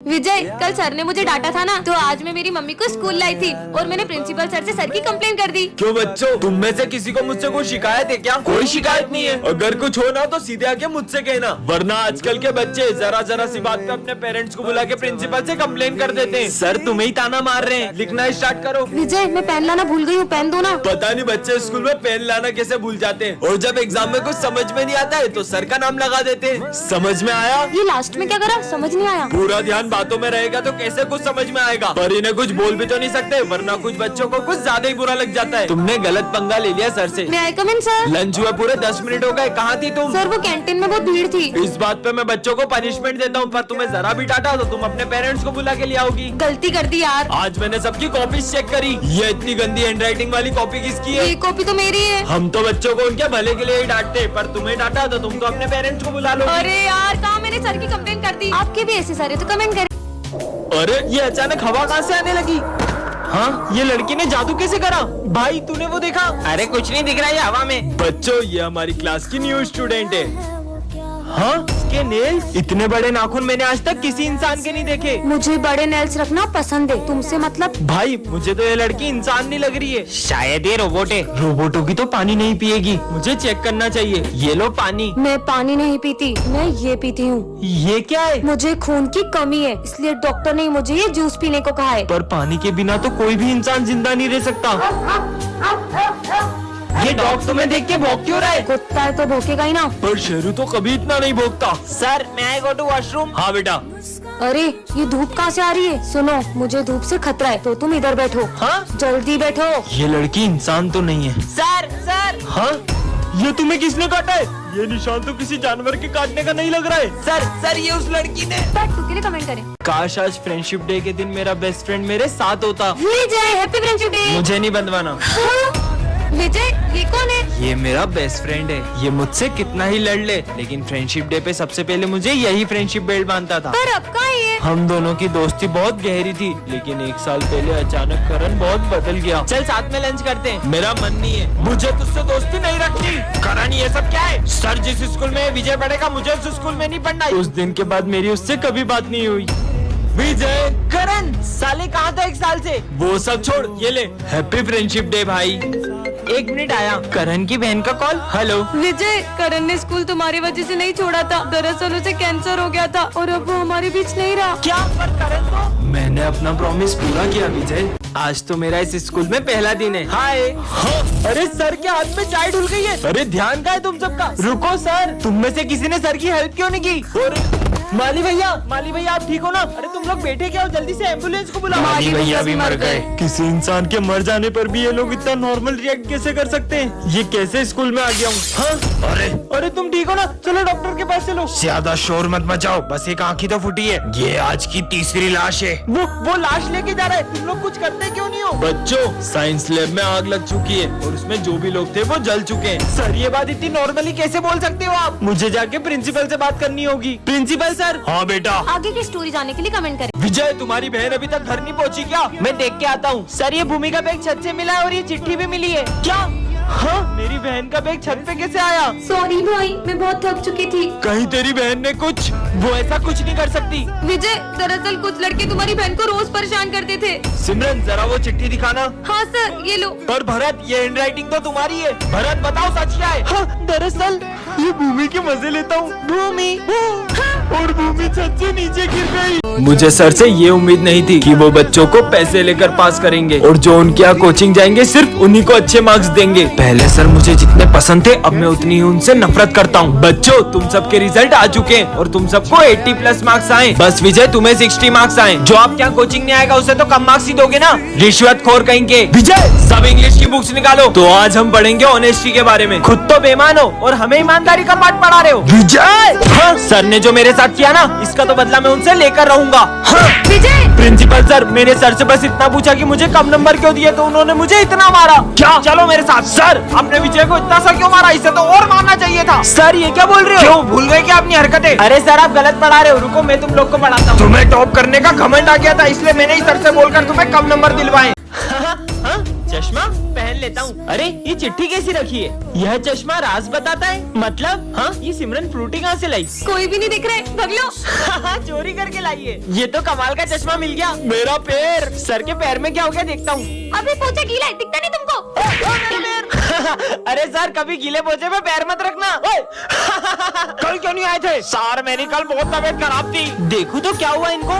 विजय, कल सर ने मुझे डांटा था ना, तो आज मैं मेरी मम्मी को स्कूल लाई थी और मैंने प्रिंसिपल सर से सर की कंप्लेन कर दी। क्यों बच्चों, तुम में से किसी को मुझसे कोई शिकायत है क्या? कोई शिकायत नहीं है। अगर कुछ हो ना तो सीधे आके मुझसे कहना, वरना आजकल के बच्चे जरा जरा सी बात पे अपने पेरेंट्स को बुला के प्रिंसिपल से कंप्लेन कर देते हैं। सर तुम्हें ही ताना मार रहे हैं, लिखना स्टार्ट करो। विजय, मैं पेन लाना भूल गई हूँ, पेन दो ना। पता नहीं बच्चे स्कूल में पेन लाना कैसे भूल जाते हैं, और जब एग्जाम में कुछ समझ में नहीं आता है तो सर का नाम लगा देते हैं। समझ में आया? ये लास्ट में क्या करा, समझ नहीं आया। पूरा ध्यान बातों में रहेगा तो कैसे कुछ समझ में आएगा। पर इन्हें कुछ बोल भी तो नहीं सकते, वरना कुछ बच्चों को कुछ ज्यादा ही बुरा लग जाता है। तुमने गलत पंगा ले लिया सर से। मैं आई कम इन सर? लंच हुए पूरे 10 मिनट हो गए, कहाँ थी तुम? सर वो कैंटीन में बहुत भीड़ थी। इस बात पे मैं बच्चों को पनिशमेंट देता हूँ, पर तुम्हें जरा भी डांटा तो तुम अपने पेरेंट्स को बुला के ले आओगी। गलती कर दी यार। आज मैंने सबकी कॉपी चेक करी, ये इतनी गंदी हैंडराइटिंग वाली कॉपी किसकी है? ये कॉपी तो मेरी है। हम तो बच्चों को उनके भले के लिए ही डांटते, पर तुम्हें डांटा तो तुम तो अपने पेरेंट्स को बुला लो। अरे यार, कहाँ मैंने सर की कंप्लेन कर दी। आपके भी ऐसे सारे तो कमेंट करें। अरे ये अचानक हवा कहाँ से आने लगी? हाँ, ये लड़की ने जादू कैसे करा? भाई तूने वो देखा? अरे कुछ नहीं दिख रहा है हवा में। बच्चों, ये हमारी क्लास की न्यू स्टूडेंट है। हाँ, इसके नेल्स इतने बड़े नाखून मैंने आज तक किसी इंसान के नहीं देखे। मुझे बड़े नेल्स रखना पसंद है, तुमसे मतलब? भाई मुझे तो ये लड़की इंसान नहीं लग रही है, शायद ये रोबोट है। रोबोटों की तो पानी नहीं पिएगी, मुझे चेक करना चाहिए। ये लो पानी। मैं पानी नहीं पीती, मैं ये पीती हूँ। ये क्या है? मुझे खून की कमी है, इसलिए डॉक्टर ने मुझे ये जूस पीने को कहा है। पर पानी के बिना तो कोई भी इंसान जिंदा नहीं रह सकता। ये डॉग तुम्हें देख के भौंक क्यों रहा है? कुत्ता है तो भौंकेगा ही ना। पर शेरू तो कभी इतना नहीं भौंकता। सर, मैं आई गो टू वॉशरूम। हाँ बेटा। अरे ये धूप कहाँ से आ रही है? सुनो, मुझे धूप से खतरा है, तो तुम इधर बैठो। हाँ, जल्दी बैठो। ये लड़की इंसान तो नहीं है। सर सर हाँ, ये तुम्हें किसने काटा है? ये निशान तो किसी जानवर के काटने का नहीं लग रहा है। सर ये उस लड़की ने। के लिए कमेंट करें। काश आज फ्रेंडशिप डे के दिन मेरा बेस्ट फ्रेंड मेरे साथ होता। विजय, हैप्पी फ्रेंडशिप डे। मुझे नहीं बंधवाना। विजय, ये कौन है? ये मेरा बेस्ट फ्रेंड है। ये मुझसे कितना ही लड़ ले, लेकिन फ्रेंडशिप डे पे सबसे पहले मुझे यही फ्रेंडशिप बेल्ट बांधता था। पर अब कहाँ है ये? हम दोनों की दोस्ती बहुत गहरी थी, लेकिन 1 साल पहले अचानक करण बहुत बदल गया। चल साथ में लंच करते हैं। मेरा मन नहीं है, मुझे तुझसे दोस्ती नहीं रखनी। करण, ये सब क्या है? सर जिस स्कूल में विजय पढ़ेगा, मुझे उस स्कूल में नहीं पढ़ना। उस दिन के बाद मेरी उससे कभी बात नहीं हुई। विजय, करण, साले कहाँ था 1 साल से? वो सब छोड़, ये ले हैप्पी फ्रेंडशिप डे भाई। 1 मिनट आया। करण की बहन का कॉल। हेलो विजय, करण ने स्कूल तुम्हारी वजह से नहीं छोड़ा था। दरअसल उसे कैंसर हो गया था और अब वो हमारे बीच नहीं रहा। क्या? पर करण तो। मैंने अपना प्रॉमिस पूरा किया विजय। आज तो मेरा इस स्कूल में पहला दिन है। हाय। हाँ, अरे सर के हाथ में चाय डुल गई है। अरे ध्यान का है तुम सबका? रुको सर, तुम में से किसी ने सर की हेल्प क्यों नहीं की? और माली भैया आप ठीक हो ना? अरे तुम लोग बैठे क्या हो? जल्दी से एम्बुलेंस को बुलाओ। माली भैया भी मर गए। किसी इंसान के मर जाने पर भी ये लोग इतना नॉर्मल रिएक्ट कैसे कर सकते हैं? ये कैसे स्कूल में आ गया हूँ? हाँ? अरे तुम ठीक हो ना? चलो डॉक्टर के पास चलो। ज्यादा शोर मत मचाओ, बस एक आँख ही तो फूटी है। ये आज की तीसरी लाश है। वो लाश लेके जा रहा है। तुम लोग कुछ करते क्यों नहीं हो? बच्चों, साइंस लैब में आग लग चुकी है और उसमें जो भी लोग थे वो जल चुके हैं। सर, ये बात इतनी नॉर्मली कैसे बोल सकते हो आप? मुझे जाके प्रिंसिपल से बात करनी होगी। Principal sir. हाँ बेटा। आगे की स्टोरी जानने के लिए कमेंट करें। विजय, तुम्हारी बहन अभी तक घर नहीं पहुंची क्या? मैं देख के आता हूँ। सर, ये भूमि का बैग छत से मिला है और ये चिट्ठी भी मिली है। क्या? हाँ, मेरी बहन का बैग छत पे कैसे आया? सॉरी भाई, मैं बहुत थक चुकी थी। कहीं तेरी बहन ने कुछ? वो ऐसा कुछ नहीं कर सकती। विजय, दरअसल कुछ लड़के तुम्हारी बहन को रोज परेशान करते थे। सिमरन, जरा वो चिट्ठी दिखाना। हाँ सर, ये लो। पर भरत, ये हैंडराइटिंग तो तुम्हारी है। भरत बताओ सच क्या है? हाँ, दरअसल ये भूमि के मजे लेता हूँ। भूमि। और भूमि छत से नीचे गिर गई। मुझे सर से ये उम्मीद नहीं थी कि वो बच्चों को पैसे लेकर पास करेंगे और जो उनके यहाँ कोचिंग जाएंगे सिर्फ उन्हीं को अच्छे मार्क्स देंगे। पहले सर मुझे जितने पसंद थे, अब मैं उतनी ही उनसे नफरत करता हूँ। बच्चों, तुम सबके रिजल्ट आ चुके हैं और तुम सबको 80+ मार्क्स आए। बस विजय, तुम्हें 60 मार्क्स आए। जो आपके यहाँ कोचिंग नहीं आएगा उसे तो कम मार्क्स ही दोगे ना? रिश्वत खोर कहेंगे। विजय, सब इंग्लिश की बुक्स निकालो। तो आज हम पढ़ेंगे ऑनेस्टी के बारे में। खुद तो बेईमान हो और हमें ईमानदारी का पाठ पढ़ा रहे हो। विजय, हाँ, सर ने जो मेरे साथ किया ना, इसका तो बदला मैं उनसे लेकर रहूंगा। हाँ। विजय, प्रिंसिपल सर, मैंने सर से बस इतना पूछा कि मुझे कम नंबर क्यों दिए, तो उन्होंने मुझे इतना मारा। क्या? चलो मेरे साथ। सर, अपने विजय को इतना सा क्यों मारा? इसे तो और मारना चाहिए था। सर, ये क्या बोल रहे हो? क्यों भूल गए क्या अपनी हरकतें? अरे सर, आप गलत पढ़ा रहे हो। रुको, मैं तुम लोग को पढ़ाता हूँ। तुम्हें टॉप करने का घमंड आ गया था, इसलिए मैंने ही सर से बोलकर तुम्हें कम नंबर दिलवाए। हाँ? चश्मा पहन लेता हूँ। अरे ये चिट्ठी कैसी रखी है? यह चश्मा राज बताता है, मतलब हाँ ये सिमरन फ्रूटी कहाँ से लाई? कोई भी नहीं दिख रहा है, भाग लो। चोरी करके लाई है। ये तो कमाल का चश्मा मिल गया। मेरा पैर, सर के पैर में क्या हो गया देखता हूँ। अभी पोछा गीला है, दिखता नहीं तुमको? अरे सर कभी गीले पोछे पे पैर मत रखना। कल क्यों नहीं आए थे? सर मेरी कल बहुत तबीयत खराब थी। देखूं तो क्या हुआ इनको?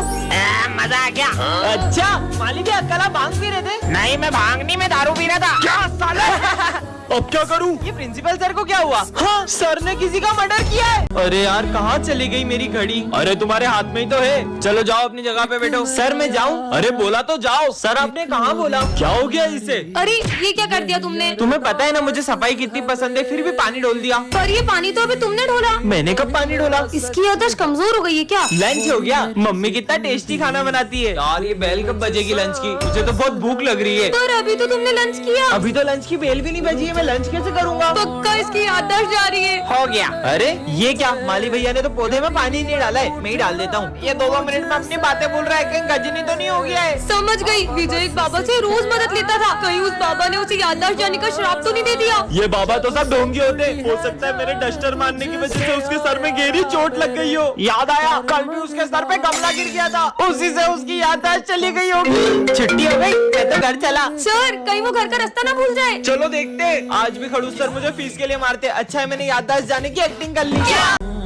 मजा आ गया। अच्छा मालिक जी कल आप भांग पी रहे थे? नहीं मैं भांग नहीं, मैं दारू पी रहा था। क्या साले? अब क्या करूं? ये प्रिंसिपल सर को क्या हुआ? हाँ सर ने किसी का मर्डर किया है। अरे यार कहाँ चली गई मेरी घड़ी? अरे तुम्हारे हाथ में ही तो है। चलो जाओ अपनी जगह पे बैठो। सर मैं जाऊँ? अरे बोला तो जाओ। सर आपने कहाँ बोला? क्या हो गया इसे? अरे ये क्या कर दिया तुमने? तुम्हें पता है ना मुझे सफाई कितनी पसंद है, फिर भी पानी डोल दिया। पर ये पानी तो अभी तुमने ढोला। मैंने कब पानी डोला? इसकी याददाश्त कमजोर हो गई है क्या? लंच हो गया। मम्मी कितना टेस्टी खाना बनाती है। यार ये बेल कब बजेगी लंच की? मुझे तो बहुत भूख लग रही है। पर अभी तो तुमने लंच किया। अभी तो लंच की बेल भी नहीं बजी है, मैं लंच कैसे करूँगा? पक्का इसकी याददाश्त जा रही है। हो गया। अरे ये क्या? माली भैया ने तो पौधे में पानी नहीं डाला है, मैं ही डाल देता हूँ। ये 2 मिनट में अपनी बातें बोल रहा है, कहीं गजनी तो नहीं हो गया है? समझ गई। विजय एक बाबा से रोज मदद लेता था, कहीं उस बाबा ने उसे याददाश्त जाने का श्राप तो नहीं दे दिया? ये बाबा तो सब ढोंगी होते हैं। हो सकता है मेरे डस्टर मारने की वजह से उसके सर में गहरी चोट लग गई हो। याद आया कल भी उसके सर पे गमला गिर गया था, उसी से उसकी याददाश्त चली गई होगी। छुट्टी हो गई, मैं तो घर चला। सर कहीं वो घर का रास्ता ना भूल जाए। चलो देखते हैं। आज भी खड़ूस सर मुझे फीस के लिए मारते। अच्छा है मैंने याददाश्त जाने की एक्टिंग कर ली।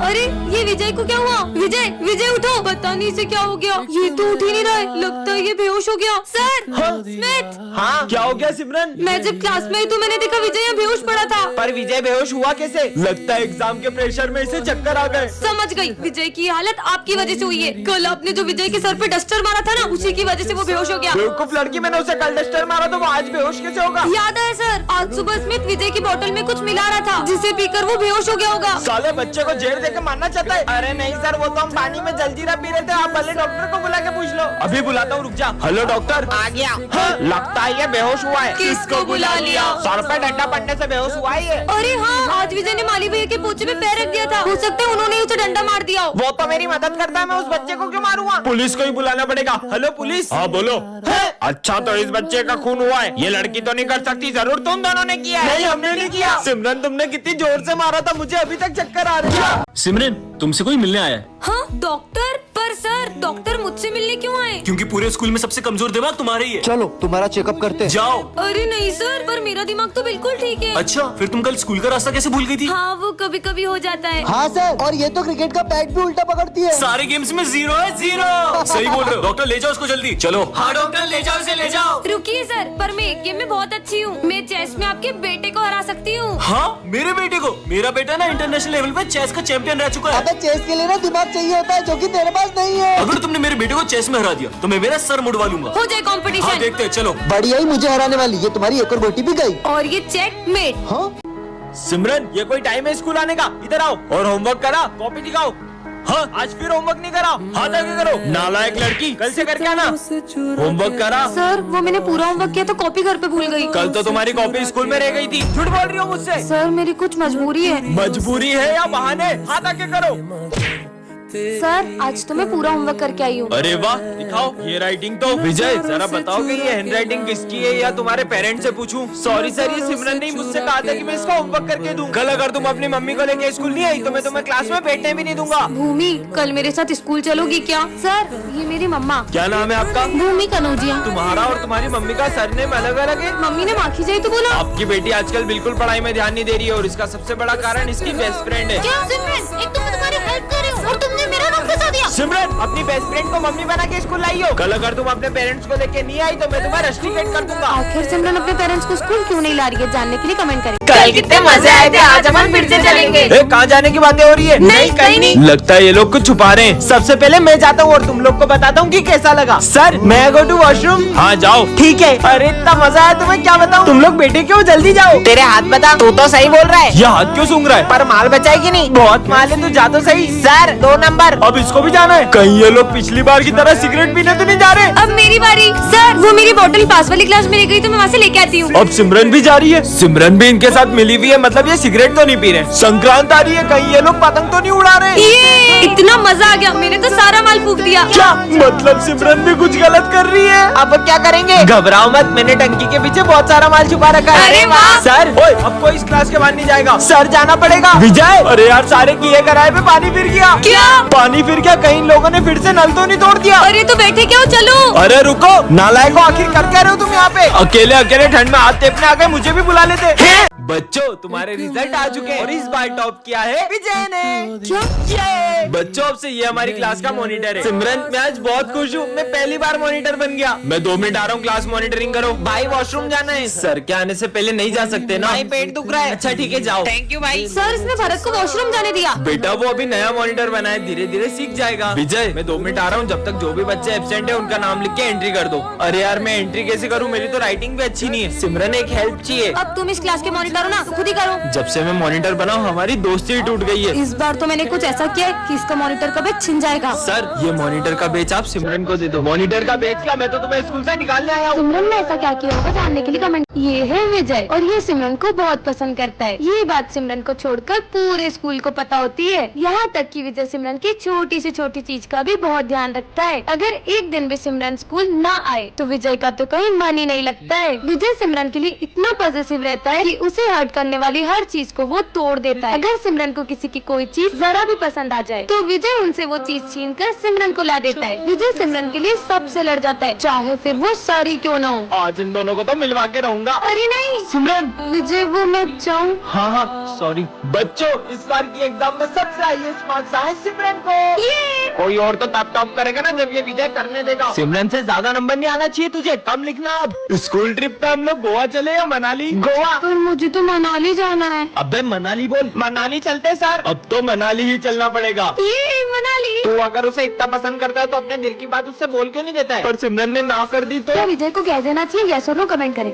अरे ये विजय को क्या हुआ? विजय विजय उठो, पता नहीं इसे क्या हो गया। ये तो उठ ही नहीं रहा है, लगता है ये बेहोश हो गया। Sir Smith. हाँ क्या हो गया सिमरन? मैं जब क्लास में आई तो मैंने देखा विजय यहाँ बेहोश पड़ा था। पर विजय बेहोश हुआ कैसे? लगता है एग्जाम के प्रेशर में इसे चक्कर आ गए। समझ गई। विजय की हालत आपकी वजह से हुई है। कल आपने जो विजय के सर पे डस्टर मारा था ना, उसी की वजह से वो बेहोश हो गया। बेवकूफ लड़की, मैंने उसे कल डस्टर मारा तो वो आज बेहोश कैसे होगा? याद है सर, आज सुबह स्मिथ विजय की बोतल में कुछ मिला रहा था, जिसे पीकर वो बेहोश हो गया होगा। साले बच्चे को जेल देके मारना चाहता है। अरे नहीं सर, वो तो हम पानी में जलजीरा पी रहे थे। आप भले डॉक्टर को बुला के पूछ लो। अभी बुलाता हूँ, रुक जा। Hello doctor. आ गया। हाँ, लगता है ये बेहोश हुआ है। किसको बुला लिया? सर पे डंडा पड़ने से बेहोश हुआ है ये। अरे हाँ, आज विजय ने माली भैया के पोछे में पैर रख दिया था, हो सकता है उन्होंने उसे डंडा मार दिया हो। वो तो मेरी मदद करता है, मैं उस बच्चे को क्यों मारूंगा? पुलिस को ही बुलाना पड़ेगा। Hello police. हाँ बोलो। अच्छा तो इस बच्चे का खून हुआ है, ये लड़की तो नहीं कर सकती, जरूर तुम दोनों ने किया है। नहीं हमने नहीं किया। सिमरन तुमने कितनी जोर से मारा था, मुझे अभी तक चक्कर आ रही है। सिमरन तुमसे कोई मिलने आया है? हाँ डॉक्टर, पर सर डॉक्टर मुझसे मिलने क्यों आए? क्योंकि पूरे स्कूल में सबसे कमजोर दिमाग तुम्हारा ही है। चलो तुम्हारा चेकअप करते हैं। जाओ। अरे नहीं सर, पर मेरा दिमाग तो बिल्कुल ठीक है। अच्छा फिर तुम कल स्कूल का रास्ता कैसे भूल गई थी? हाँ वो कभी कभी हो जाता है। हाँ सर, और ये तो क्रिकेट का बैट भी उल्टा पकड़ती है। सारे गेम्स में 0 है 0। सही बोल रहे हो। डॉक्टर ले जाओ उसको जल्दी। चलो। हाँ डॉक्टर ले जाओ इसे, ले जाओ। रुकिए सर, पर मैं एक गेम में बहुत अच्छी हूँ। मैं चेस में आपके बेटे को हरा सकती हूँ। हाँ मेरे बेटे को? मेरा बेटा ना इंटरनेशनल लेवल पे चेस का चैंपियन रह चुका है। अबे चेस के लिए ना दिमाग चाहिए होता है, जो कि तेरे पास नहीं है। अगर तुमने मेरे बेटे को चेस में हरा दिया तो मैं मेरा सर मुड़वा लूंगा। हो जाए हाँ कंपटीशन। देखते हैं, चलो। बढ़िया ही मुझे हराने वाली, ये तुम्हारी एक और गोटी भी गई। और ये चेकमेट। हाँ सिमरन ये कोई टाइम है स्कूल आने का? इधर आओ और होमवर्क करा, कॉपी दिखाओ। हाँ आज फिर होमवर्क नहीं करा, हाथ आगे करो। नालायक लड़की, कल से करके आना। होमवर्क करा। सर वो मैंने पूरा होमवर्क किया तो कॉपी घर पे भूल गई। कल तो तुम्हारी कॉपी स्कूल में रह गई थी। झूठ बोल रही हो मुझसे। सर मेरी कुछ मजबूरी है। मजबूरी है या बहाने? हाथ आगे करो। सर आज तो मैं पूरा होमवर्क करके आई हूँ। अरे वाह, दिखाओ ये राइटिंग तो। विजय जरा बताओ कि ये हैंडराइटिंग किसकी है, या तुम्हारे पेरेंट्स से पूछूं? सॉरी सर, ये सिमरन ने मुझसे कहा था कि मैं इसका होमवर्क करके दूं। कल अगर तुम अपनी मम्मी को लेके स्कूल नहीं आई तो मैं तुम्हें क्लास में बैठने भी नहीं दूंगा। भूमि कल मेरे साथ स्कूल चलोगी क्या? सर ये मेरी मम्मा। क्या नाम है आपका? भूमि कनौजिया। तुम्हारा और तुम्हारी मम्मी का सरनेम अलग अलग है। मम्मी ने माखी जाई तो बोला। आपकी बेटी आजकल बिल्कुल पढ़ाई में ध्यान नहीं दे रही है, और इसका सबसे बड़ा कारण इसकी बेस्ट फ्रेंड है। क्या सिमरन, एक तो मैं तुम्हारी हेल्प कर रही हूँ और तुमने मेरा नाम फंसा दिया। सिमरन अपनी बेस्ट फ्रेंड को मम्मी बना के स्कूल लाई हो। कल अगर तुम अपने पेरेंट्स को लेके नहीं आई तो मैं तुम्हें रस्टिकेट कर दूंगा। आखिर सिमरन अपने पेरेंट्स को स्कूल क्यों नहीं ला रही है, जानने के लिए कमेंट करें। कल कितने मजे आए थे, आज हम फिर से चलेंगे। कहाँ जाने की बातें हो रही है? नहीं, कहीं नहीं। लगता है ये लोग कुछ छुपा रहे हैं। सबसे पहले मैं जाता हूँ और तुम लोग को बताता हूँ कि कैसा लगा। सर मैं गो टू वॉशरूम। हाँ जाओ। ठीक है। अरे इतना मजा आया, तुम्हें क्या बताऊँ। तुम लोग बेटे क्यों, जल्दी जाओ। तेरे हाथ बता, तू तो सही बोल रहा है। ये हाथ क्यों सूंघ रहा है? पर माल बचाएगी नहीं? बहुत माल है, तू जा तो सही। Sir 2 number. अब इसको भी जाना है? कहीं ये लोग पिछली बार की तरह सिगरेट पीने तो नहीं जा रहे? अब मेरी बारी। सर वो मेरी बोतल पास वाली क्लास में रह गई तो मैं वहाँ से लेके आती हूँ। अब सिमरन भी जा रही है। सिमरन भी इनके साथ मिली हुई है, मतलब ये सिगरेट तो नहीं पी रहे। संक्रांत आ रही है, कहीं ये लोग पतंग तो नहीं उड़ा रहे? ये इतना मजा आ गया, मैंने तो सारा माल फूक दिया। क्या मतलब सिमरन भी कुछ गलत कर रही है? अब क्या करेंगे? घबराओ मत, मैंने टंकी के पीछे बहुत सारा माल छुपा रखा है। अरे वाह! सर ओए, अब कोई इस क्लास के बाहर नहीं जाएगा। सर जाना पड़ेगा। विजय, अरे यार सारे किए कराए पे पानी फिर गया। क्या? पानी फिर गया, कहीं लोगों ने फिर से नल तो नहीं तोड़ दिया? अरे तो बैठे क्यों, चलो। अरे रुको, नालायको, आखिर कर क्या रहे हो तुम यहाँ पे? अकेले अकेले ठंड में हाथ टेपने आ गए, मुझे भी बुला लेते। बच्चों तुम्हारे रिजल्ट आ चुके हैं और इस बार टॉप किया है विजय ने। क्या? ये बच्चों, अब से ये हमारी क्लास का मॉनिटर है। सिमरन, मैं आज बहुत खुश हूँ, मैं पहली बार मॉनिटर बन गया। मैं 2 मिनट आ रहा हूँ, क्लास मॉनिटरिंग करो। भाई वॉशरूम जाना है। सर के आने से पहले नहीं जा सकते ना? भाई पेट दुख रहा है। अच्छा ठीक है, जाओ। थैंक यू भाई। सर इसने भरत को वॉशरूम जाने दिया। बेटा वो अभी नया मॉनिटर बना है, धीरे धीरे सीख जाएगा। विजय, मैं 2 मिनट आ रहा हूँ, जब तक जो भी बच्चे एब्सेंट है उनका नाम लिख के एंट्री कर दो। अरे यार मैं एंट्री कैसे करूँ, मेरी तो राइटिंग भी अच्छी नहीं है। सिमरन एक हेल्प चाहिए। अब तुम इस क्लास के मॉनिटर हो ना, तो खुद ही करो। जब से मैं मॉनिटर बना हूँ हमारी दोस्ती ही टूट गई है। इस बार तो मैंने कुछ ऐसा किया है कि इसका मॉनिटर का बैच छिन जाएगा। सर ये मॉनिटर का बेच आप सिमरन को दे दो। मॉनिटर का बेच क्या, मैं तो तुम्हें स्कूल से निकालने आया हूँ। सिमरन ने ऐसा क्या किया होगा जानने के लिए कमेंट। ये है विजय और ये सिमरन को बहुत पसंद करता है। ये बात सिमरन को छोड़कर पूरे स्कूल को पता होती है। यहाँ तक कि विजय सिमरन की छोटी से छोटी चीज का भी बहुत ध्यान रखता है। अगर एक दिन भी सिमरन स्कूल ना आए तो विजय का तो कहीं मन ही नहीं लगता है। विजय सिमरन के लिए इतना पॉजिटिव रहता है कि उसे हर्ट करने वाली हर चीज को वो तोड़ देता है। अगर सिमरन को किसी की कोई चीज जरा भी पसंद आ जाए तो विजय उनसे वो चीज छीन कर सिमरन को ला देता है। विजय सिमरन के लिए सबसे लड़ जाता है, चाहे फिर वो सारी क्यों ना हो। आज इन दोनों को तो मिलवा के रहूंगा। अरे नहीं सिमरन, विजय, वो मैं चाहूँ। हाँ हाँ सॉरी। बच्चों इस बार की एग्जाम में सबसे हाईएस्ट मार्क्स आए सिमरन को। कोई और तो टॉप करेगा ना जब ये विजय करने देगा। सिमरन से ज्यादा नंबर नहीं आना चाहिए तुझे, कम लिखना। अब स्कूल ट्रिप पे हम लोग गोवा चले या मनाली? गोवा। पर मुझे तो मनाली जाना है। अबे मनाली बोल। मनाली चलते सर। अब तो मनाली ही चलना पड़ेगा। ये मनाली। तू अगर उसे इतना पसंद करता है तो अपने दिल की बात उससे बोल क्यों नहीं देता है? पर सिमरन ने ना कर दी तो? क्या विजय को कह देना चाहिए, यस और नो कमेंट करें।